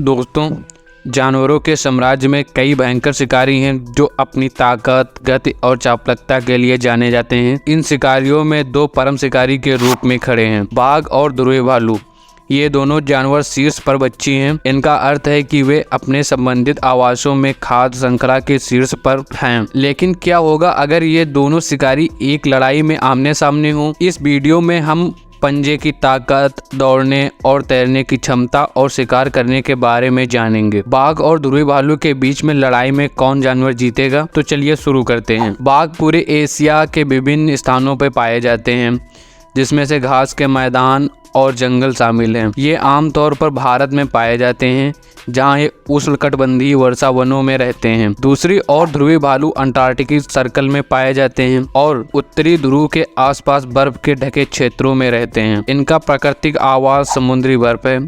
दोस्तों, जानवरों के साम्राज्य में कई भयंकर शिकारी हैं जो अपनी ताकत, गति और चालाकिता के लिए जाने जाते हैं। इन शिकारियों में दो परम शिकारी के रूप में खड़े हैं, बाघ और ध्रुवी भालू। ये दोनों जानवर शीर्ष परबच्ची हैं। इनका अर्थ है कि वे अपने संबंधित आवासों में खाद्य श्रृंखला के शीर्ष पर हैं। लेकिन क्या होगा अगर ये दोनों शिकारी एक लड़ाई में आमने सामने हों? इस वीडियो में हम पंजे की ताकत, दौड़ने और तैरने की क्षमता और शिकार करने के बारे में जानेंगे। बाघ और ध्रुवी भालू के बीच में लड़ाई में कौन जानवर जीतेगा? तो चलिए शुरू करते हैं। बाघ पूरे एशिया के विभिन्न स्थानों पर पाए जाते हैं, जिसमें से घास के मैदान और जंगल शामिल हैं। ये आमतौर पर भारत में पाए जाते हैं, जहाँ ये उष्णकटिबंधीय वर्षा वनों में रहते हैं। दूसरी ओर ध्रुवी भालू अंटार्कटिक सर्कल में पाए जाते हैं और उत्तरी ध्रुव के आसपास बर्फ के ढके क्षेत्रों में रहते हैं। इनका प्राकृतिक आवास समुद्री बर्फ है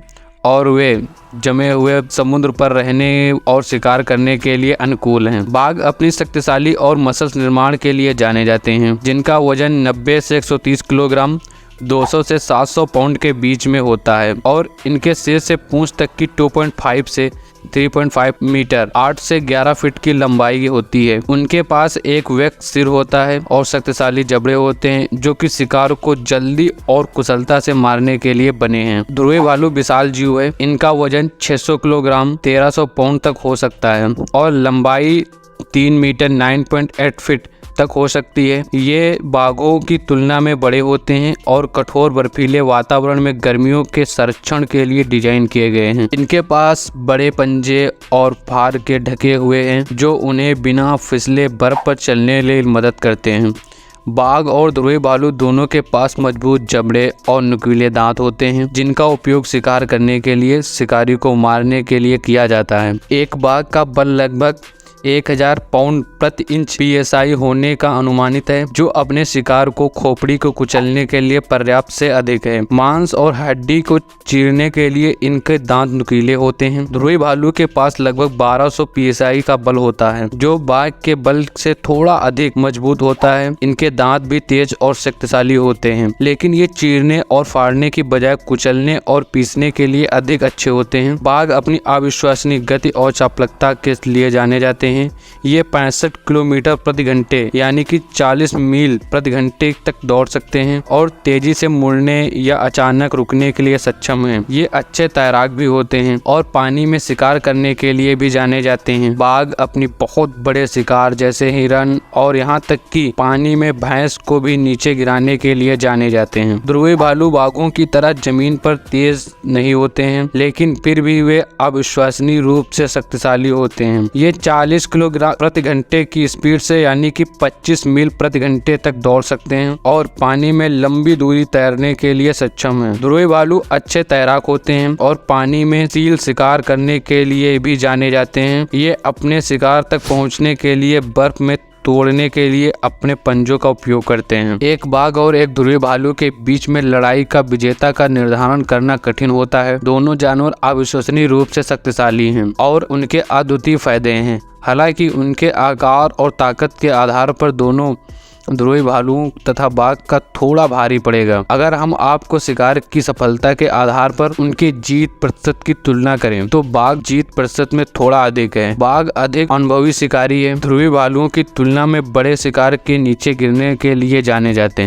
और वे जमे हुए समुद्र पर रहने और शिकार करने के लिए अनुकूल हैं। बाघ अपनी शक्तिशाली और मसल्स निर्माण के लिए जाने जाते हैं, जिनका वजन 90 से 130 किलोग्राम 200 से 700 पाउंड के बीच में होता है और इनके सिर से पूंछ तक की 2.5 से 3.5 मीटर 8 से 11 फीट की लंबाई होती है। उनके पास एक व्यक्त सिर होता है और शक्तिशाली जबड़े होते हैं, जो कि शिकार को जल्दी और कुशलता से मारने के लिए बने हैं। ध्रुवी भालू विशाल जीव है। इनका वजन 600 किलोग्राम 1300 पाउंड तक हो सकता है और लंबाई 3 मीटर 9.8 फीट तक हो सकती है। ये बाघों की तुलना में बड़े होते हैं और कठोर बर्फीले वातावरण में गर्मियों के संरक्षण के लिए डिजाइन किए गए हैं। इनके पास बड़े पंजे और फार के ढके हुए हैं, जो उन्हें बिना फिसले बर्फ पर चलने में मदद करते हैं। बाघ और ध्रुवी भालू दोनों के पास मजबूत जबड़े और नुकीले दांत होते हैं, जिनका उपयोग शिकार करने के लिए शिकारी को मारने के लिए किया जाता है। एक बाघ का बल लगभग 1000 पाउंड प्रति इंच PSI होने का अनुमानित है, जो अपने शिकार को खोपड़ी को कुचलने के लिए पर्याप्त से अधिक है। मांस और हड्डी को चीरने के लिए इनके दांत नुकीले होते हैं। ध्रुवी भालू के पास लगभग 1200 PSI का बल होता है, जो बाघ के बल से थोड़ा अधिक मजबूत होता है। इनके दांत भी तेज और शक्तिशाली होते हैं, लेकिन ये चीरने और फाड़ने की बजाय कुचलने और पीसने के लिए अधिक अच्छे होते हैं। बाघ अपनी अविश्वसनीय गति और चालाकिता के लिए जाने जाते हैं। ये 65 किलोमीटर प्रति घंटे यानी कि 40 मील प्रति घंटे तक दौड़ सकते हैं और तेजी से मुड़ने या अचानक रुकने के लिए सक्षम हैं। ये अच्छे तैराक भी होते हैं और पानी में शिकार करने के लिए भी जाने जाते हैं। बाघ अपनी बहुत बड़े शिकार जैसे हिरन और यहाँ तक कि पानी में भैंस को भी नीचे गिराने के लिए जाने जाते हैं। ध्रुवी भालू बाघों की तरह जमीन पर तेज नहीं होते हैं, लेकिन फिर भी वे अविश्वसनीय रूप से शक्तिशाली होते हैं। ये 40 किलोग्राम प्रति घंटे की स्पीड से यानी कि 25 मील प्रति घंटे तक दौड़ सकते हैं और पानी में लंबी दूरी तैरने के लिए सक्षम हैं। ध्रुवी भालू अच्छे तैराक होते हैं और पानी में सील शिकार करने के लिए भी जाने जाते हैं। ये अपने शिकार तक पहुंचने के लिए बर्फ में तोड़ने के लिए अपने पंजों का उपयोग करते हैं। एक बाघ और एक ध्रुवी भालू के बीच में लड़ाई का विजेता का निर्धारण करना कठिन होता है। दोनों जानवर अविश्वसनीय रूप से शक्तिशाली हैं और उनके अद्वितीय फायदे हैं। हालांकि उनके आकार और ताकत के आधार पर दोनों ध्रुवी भालू तथा बाघ का थोड़ा भारी पड़ेगा। अगर हम आपको शिकार की सफलता के आधार पर उनकी जीत प्रतिशत की तुलना करें, तो बाघ जीत प्रतिशत में थोड़ा अधिक है। बाघ अधिक अनुभवी शिकारी है। ध्रुवी भालुओं की तुलना में बड़े शिकार के नीचे गिरने के लिए जाने जाते हैं।